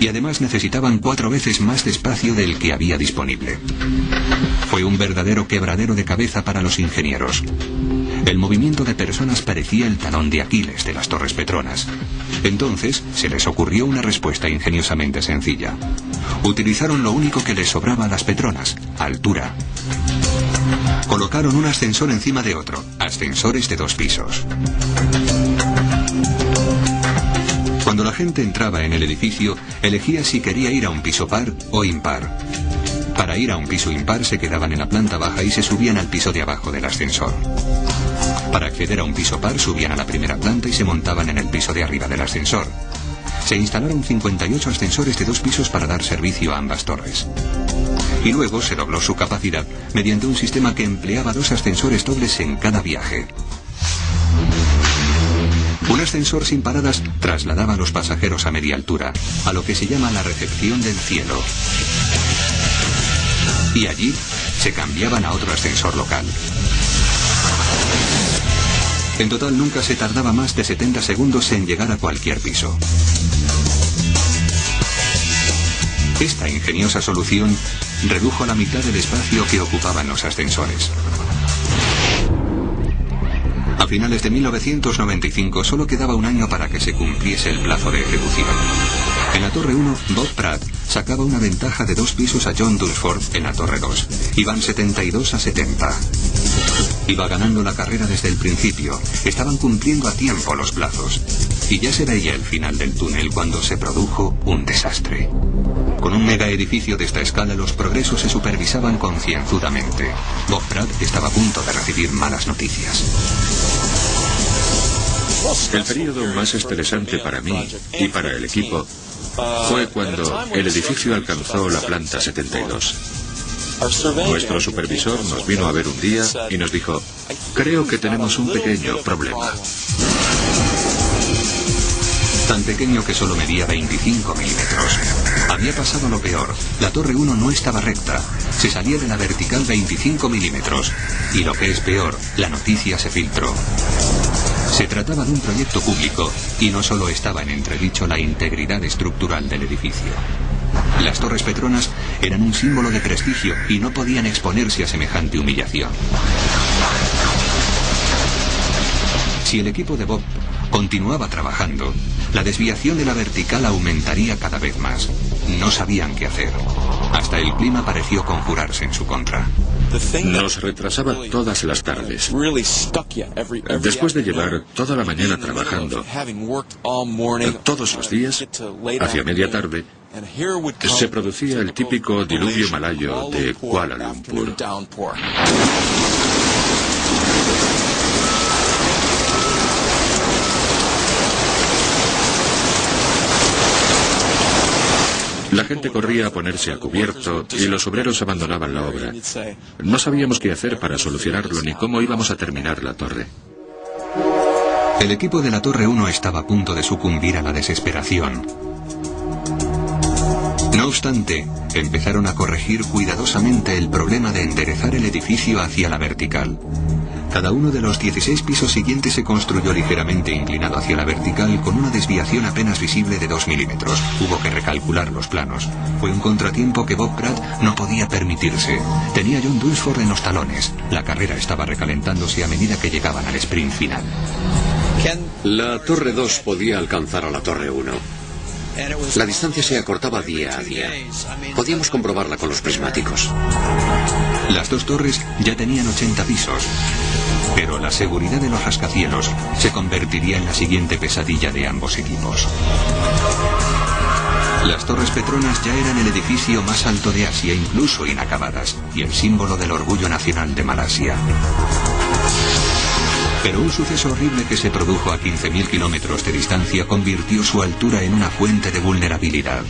Y además necesitaban 4 veces más de espacio del que había disponible. Fue un verdadero quebradero de cabeza para los ingenieros. El movimiento de personas parecía el talón de Aquiles de las Torres Petronas. Entonces se les ocurrió una respuesta ingeniosamente sencilla. Utilizaron lo único que les sobraba a las Petronas: altura. Colocaron un ascensor encima de otro, ascensores de 2 pisos. Cuando la gente entraba en el edificio, elegía si quería ir a un piso par o impar. Para ir a un piso impar se quedaban en la planta baja y se subían al piso de abajo del ascensor. Para acceder a un piso par subían a la primera planta y se montaban en el piso de arriba del ascensor. Se instalaron 58 ascensores de 2 pisos para dar servicio a ambas torres. Y luego se dobló su capacidad mediante un sistema que empleaba 2 ascensores dobles en cada viaje. Un ascensor sin paradas trasladaba a los pasajeros a media altura, a lo que se llama la recepción del cielo. Y allí se cambiaban a otro ascensor local. En total nunca se tardaba más de 70 segundos en llegar a cualquier piso. Esta ingeniosa solución redujo a la mitad del espacio que ocupaban los ascensores. A finales de 1995 solo quedaba un año para que se cumpliese el plazo de ejecución. En la Torre 1, Bob Pratt sacaba una ventaja de 2 pisos a John Dunsford en la Torre 2. Iban 72-70. Iba ganando la carrera desde el principio. Estaban cumpliendo a tiempo los plazos. Y ya se veía el final del túnel cuando se produjo un desastre. Con un mega edificio de esta escala, los progresos se supervisaban concienzudamente. Bob Pratt estaba a punto de recibir malas noticias. El periodo más estresante para mí y para el equipo fue cuando el edificio alcanzó la planta 72. Nuestro supervisor nos vino a ver un día y nos dijo: creo que tenemos un pequeño problema. Tan pequeño que solo medía 25 milímetros. Había pasado lo peor. La Torre 1 no estaba recta. Se salía de la vertical 25 milímetros. Y lo que es peor, la noticia se filtró. Se trataba de un proyecto público y no solo estaba en entredicho la integridad estructural del edificio. Las Torres Petronas eran un símbolo de prestigio y no podían exponerse a semejante humillación. Si el equipo de Bob continuaba trabajando, la desviación de la vertical aumentaría cada vez más. No sabían qué hacer. Hasta el clima pareció conjurarse en su contra. Nos retrasaba todas las tardes. Después de llevar toda la mañana trabajando, todos los días, hacia media tarde, se producía el típico diluvio malayo de Kuala Lumpur. La gente corría a ponerse a cubierto y los obreros abandonaban la obra. No sabíamos qué hacer para solucionarlo ni cómo íbamos a terminar la torre. El equipo de la Torre 1 estaba a punto de sucumbir a la desesperación. No obstante, empezaron a corregir cuidadosamente el problema de enderezar el edificio hacia la vertical. Cada uno de los 16 pisos siguientes se construyó ligeramente inclinado hacia la vertical con una desviación apenas visible de 2 milímetros. Hubo que recalcular los planos. Fue un contratiempo que Bob Pratt no podía permitirse. Tenía a John Dunsford en los talones. La carrera estaba recalentándose a medida que llegaban al sprint final. La Torre 2 podía alcanzar a la Torre 1. La distancia se acortaba día a día. Podíamos comprobarla con los prismáticos. Las 2 torres ya tenían 80 pisos, pero la seguridad de los rascacielos se convertiría en la siguiente pesadilla de ambos equipos. Las Torres Petronas ya eran el edificio más alto de Asia, incluso inacabadas, y el símbolo del orgullo nacional de Malasia. Pero un suceso horrible que se produjo a 15.000 kilómetros de distancia convirtió su altura en una fuente de vulnerabilidad.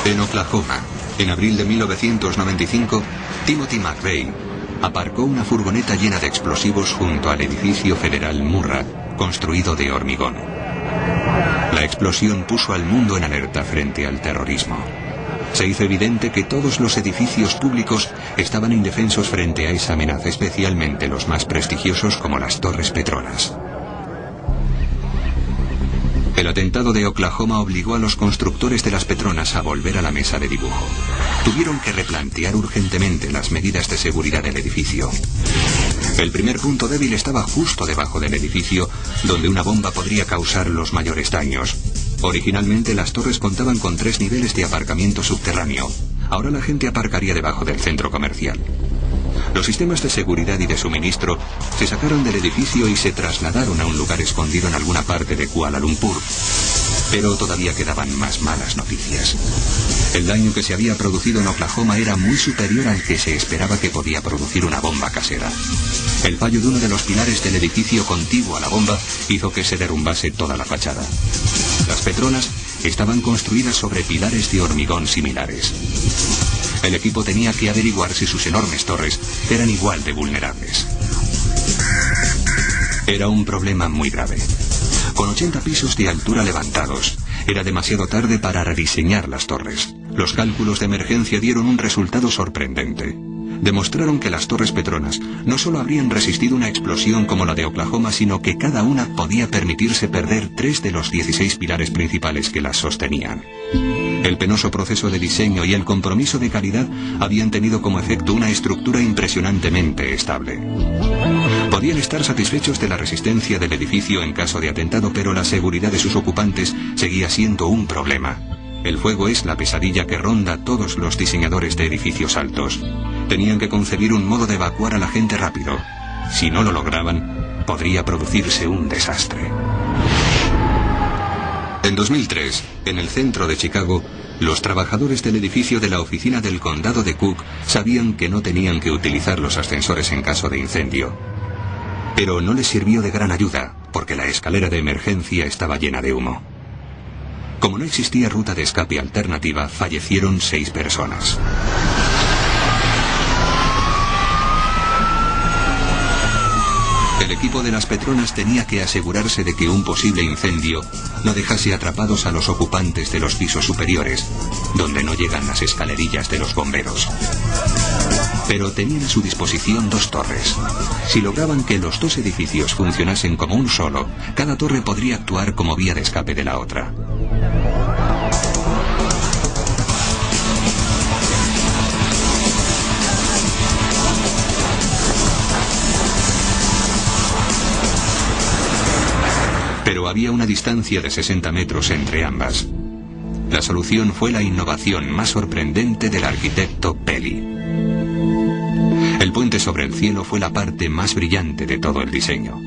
En Oklahoma, en abril de 1995, Timothy McVeigh aparcó una furgoneta llena de explosivos junto al edificio federal Murrah, construido de hormigón. La explosión puso al mundo en alerta frente al terrorismo. Se hizo evidente que todos los edificios públicos estaban indefensos frente a esa amenaza, especialmente los más prestigiosos como las Torres Petronas. El atentado de Oklahoma obligó a los constructores de las Petronas a volver a la mesa de dibujo. Tuvieron que replantear urgentemente las medidas de seguridad del edificio. El primer punto débil estaba justo debajo del edificio, donde una bomba podría causar los mayores daños. Originalmente las torres contaban con 3 niveles de aparcamiento subterráneo. Ahora la gente aparcaría debajo del centro comercial. Los sistemas de seguridad y de suministro se sacaron del edificio y se trasladaron a un lugar escondido en alguna parte de Kuala Lumpur. Pero todavía quedaban más malas noticias. El daño que se había producido en Oklahoma era muy superior al que se esperaba que podía producir una bomba casera. El fallo de uno de los pilares del edificio contiguo a la bomba hizo que se derrumbase toda la fachada. Las Petronas estaban construidas sobre pilares de hormigón similares. El equipo tenía que averiguar si sus enormes torres eran igual de vulnerables. Era un problema muy grave. Con 80 pisos de altura levantados, era demasiado tarde para rediseñar las torres. Los cálculos de emergencia dieron un resultado sorprendente. Demostraron que las Torres Petronas no solo habrían resistido una explosión como la de Oklahoma, sino que cada una podía permitirse perder 3 de los 16 pilares principales que las sostenían. El penoso proceso de diseño y el compromiso de calidad habían tenido como efecto una estructura impresionantemente estable. Podían estar satisfechos de la resistencia del edificio en caso de atentado, pero la seguridad de sus ocupantes seguía siendo un problema. El fuego es la pesadilla que ronda a todos los diseñadores de edificios altos. Tenían que concebir un modo de evacuar a la gente rápido. Si no lo lograban, podría producirse un desastre. En 2003, en el centro de Chicago, los trabajadores del edificio de la oficina del condado de Cook sabían que no tenían que utilizar los ascensores en caso de incendio. Pero no les sirvió de gran ayuda, porque la escalera de emergencia estaba llena de humo. Como no existía ruta de escape alternativa, fallecieron 6 personas. El equipo de las Petronas tenía que asegurarse de que un posible incendio no dejase atrapados a los ocupantes de los pisos superiores, donde no llegan las escalerillas de los bomberos. Pero tenían a su disposición 2 torres. Si lograban que los 2 edificios funcionasen como un solo, cada torre podría actuar como vía de escape de la otra. Pero había una distancia de 60 metros entre ambas. La solución fue la innovación más sorprendente del arquitecto Peli. El puente sobre el cielo fue la parte más brillante de todo el diseño.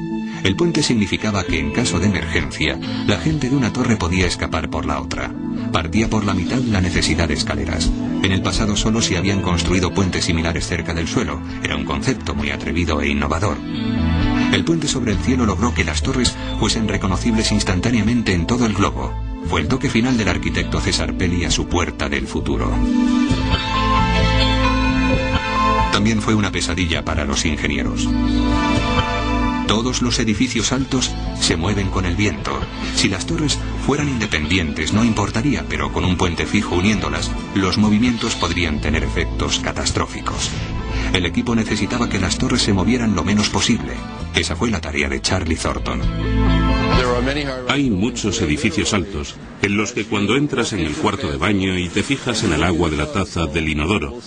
El puente significaba que en caso de emergencia, la gente de una torre podía escapar por la otra. Partía por la mitad la necesidad de escaleras. En el pasado solo se habían construido puentes similares cerca del suelo. Era un concepto muy atrevido e innovador. El puente sobre el cielo logró que las torres fuesen reconocibles instantáneamente en todo el globo. Fue el toque final del arquitecto César Peli a su puerta del futuro. También fue una pesadilla para los ingenieros. Todos los edificios altos se mueven con el viento. Si las torres fueran independientes no importaría, pero con un puente fijo uniéndolas, los movimientos podrían tener efectos catastróficos. El equipo necesitaba que las torres se movieran lo menos posible. Esa fue la tarea de Charlie Thornton. Hay muchos edificios altos en los que cuando entras en el cuarto de baño y te fijas en el agua de la taza del inodoro,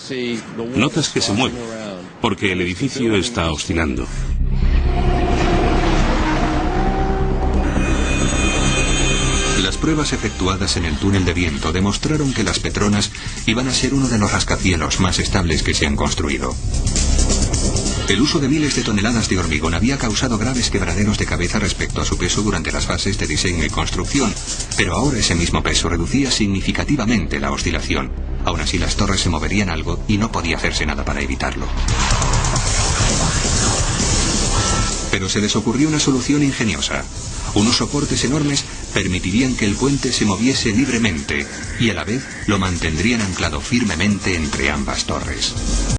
notas que se mueve, porque el edificio está oscilando. Las pruebas efectuadas en el túnel de viento demostraron que las Petronas iban a ser uno de los rascacielos más estables que se han construido. El uso de miles de toneladas de hormigón había causado graves quebraderos de cabeza respecto a su peso durante las fases de diseño y construcción, pero ahora ese mismo peso reducía significativamente la oscilación. Aún así las torres se moverían algo y no podía hacerse nada para evitarlo. Pero se les ocurrió una solución ingeniosa. Unos soportes enormes permitirían que el puente se moviese libremente y a la vez lo mantendrían anclado firmemente entre ambas torres.